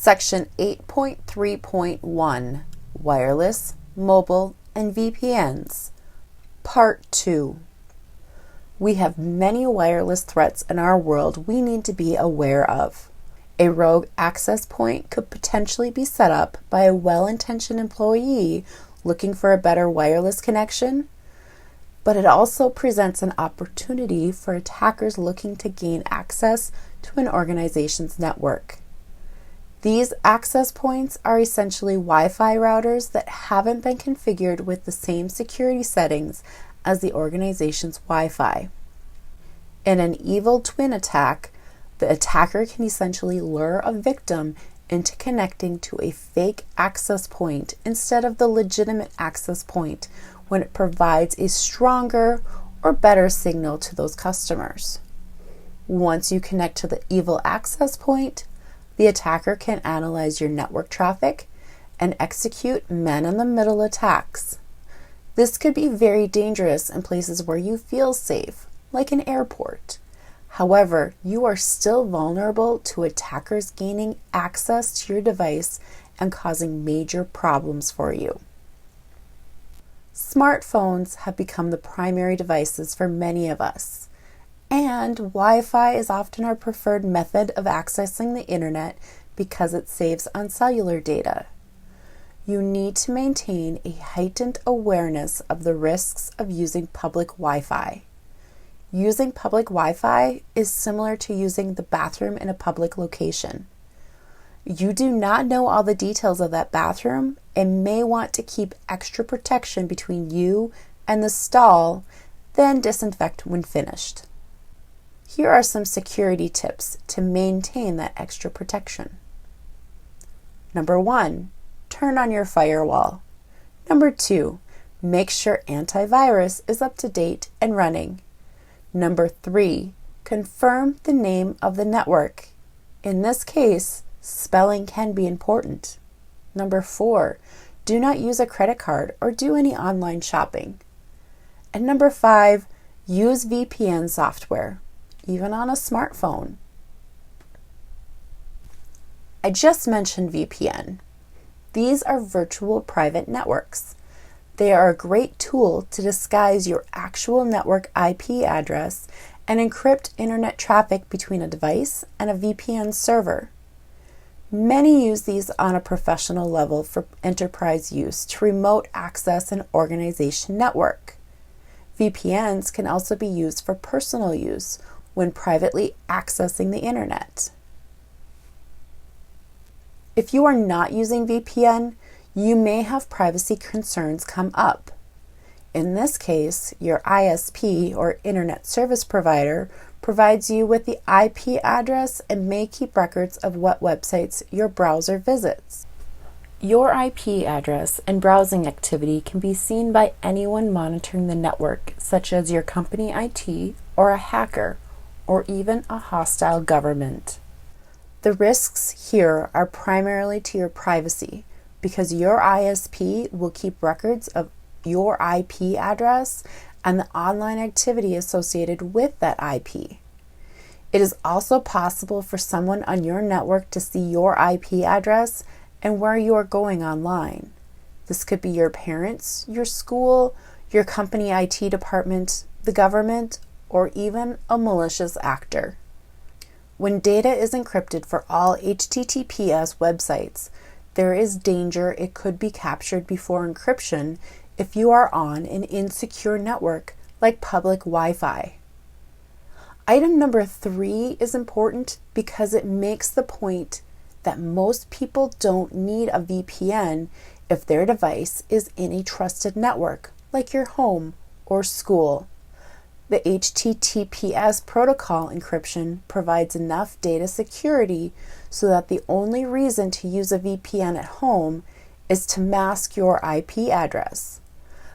Section 8.3.1 Wireless, Mobile, and VPNs. Part 2. We have many wireless threats in our world we need to be aware of. A rogue access point could potentially be set up by a well-intentioned employee looking for a better wireless connection, but it also presents an opportunity for attackers looking to gain access to an organization's network. These access points are essentially Wi-Fi routers that haven't been configured with the same security settings as the organization's Wi-Fi. In an evil twin attack, the attacker can essentially lure a victim into connecting to a fake access point instead of the legitimate access point when it provides a stronger or better signal to those customers. Once you connect to the evil access point, the attacker can analyze your network traffic and execute man-in-the-middle attacks. This could be very dangerous in places where you feel safe, like an airport. However, you are still vulnerable to attackers gaining access to your device and causing major problems for you. Smartphones have become the primary devices for many of us, and Wi-Fi is often our preferred method of accessing the internet because it saves on cellular data. You need to maintain a heightened awareness of the risks of using public Wi-Fi. Using public Wi-Fi is similar to using the bathroom in a public location. You do not know all the details of that bathroom and may want to keep extra protection between you and the stall, then disinfect when finished. Here are some security tips to maintain that extra protection. Number 1, turn on your firewall. Number 2, make sure antivirus is up to date and running. Number 3, confirm the name of the network. In this case, spelling can be important. Number 4, do not use a credit card or do any online shopping. And number 5, use VPN software, even on a smartphone. I just mentioned VPN. These are virtual private networks. They are a great tool to disguise your actual network IP address and encrypt internet traffic between a device and a VPN server. Many use these on a professional level for enterprise use to remote access an organization network. VPNs can also be used for personal use when privately accessing the internet. If you are not using VPN, you may have privacy concerns come up. In this case, your ISP or Internet Service Provider provides you with the IP address and may keep records of what websites your browser visits. Your IP address and browsing activity can be seen by anyone monitoring the network, such as your company IT or a hacker, or even a hostile government. The risks here are primarily to your privacy, because your ISP will keep records of your IP address and the online activity associated with that IP. It is also possible for someone on your network to see your IP address and where you are going online. This could be your parents, your school, your company IT department, the government, or even a malicious actor. When data is encrypted for all HTTPS websites, there is danger it could be captured before encryption if you are on an insecure network like public Wi-Fi. Item number 3 is important because it makes the point that most people don't need a VPN if their device is in a trusted network like your home or school. The HTTPS protocol encryption provides enough data security so that the only reason to use a VPN at home is to mask your IP address.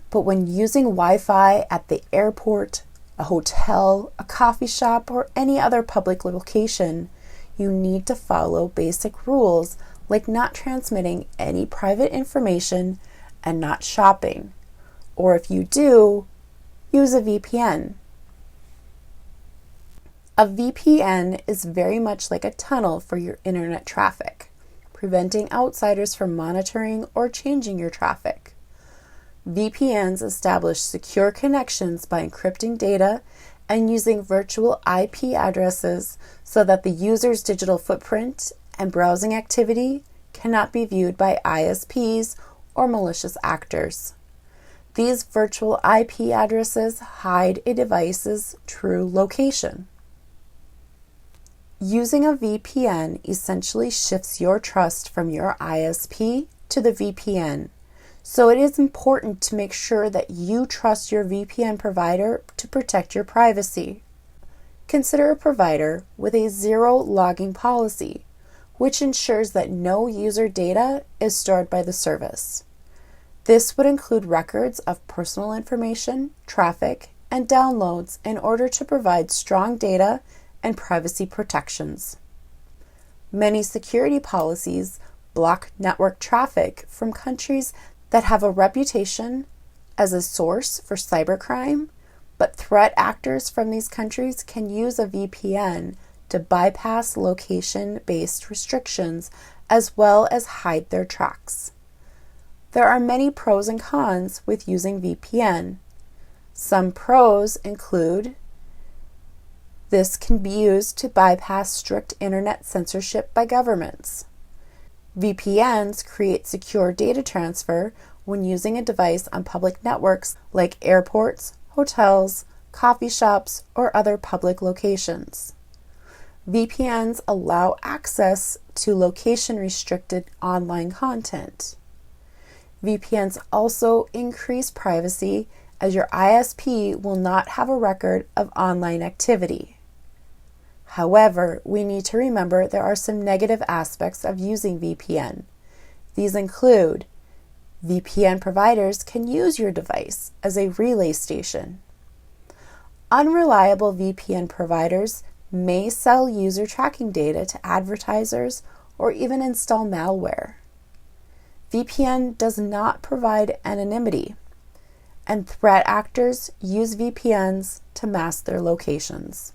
But when using Wi-Fi at the airport, a hotel, a coffee shop, or any other public location, you need to follow basic rules like not transmitting any private information and not shopping. Or if you do, use a VPN. A VPN is very much like a tunnel for your internet traffic. preventing outsiders from monitoring or changing your traffic. VPNs establish secure connections by encrypting data and using virtual IP addresses so that the user's digital footprint and browsing activity cannot be viewed by ISPs or malicious actors. These virtual IP addresses hide a device's true location. Using a VPN essentially shifts your trust from your ISP to the VPN, so it is important to make sure that you trust your VPN provider to protect your privacy. Consider a provider with a zero logging policy, which ensures that no user data is stored by the service. This would include records of personal information, traffic, and downloads in order to provide strong data and privacy protections. Many security policies block network traffic from countries that have a reputation as a source for cybercrime, but threat actors from these countries can use a VPN to bypass location-based restrictions as well as hide their tracks. There are many pros and cons with using VPN. Some pros include this can be used to bypass strict internet censorship by governments. VPNs create secure data transfer when using a device on public networks like airports, hotels, coffee shops, or other public locations. VPNs allow access to location-restricted online content. VPNs also increase privacy as your ISP will not have a record of online activity. However, we need to remember there are some negative aspects of using VPN. These include VPN providers can use your device as a relay station. Unreliable VPN providers may sell user tracking data to advertisers or even install malware. VPN does not provide anonymity, and threat actors use VPNs to mask their locations.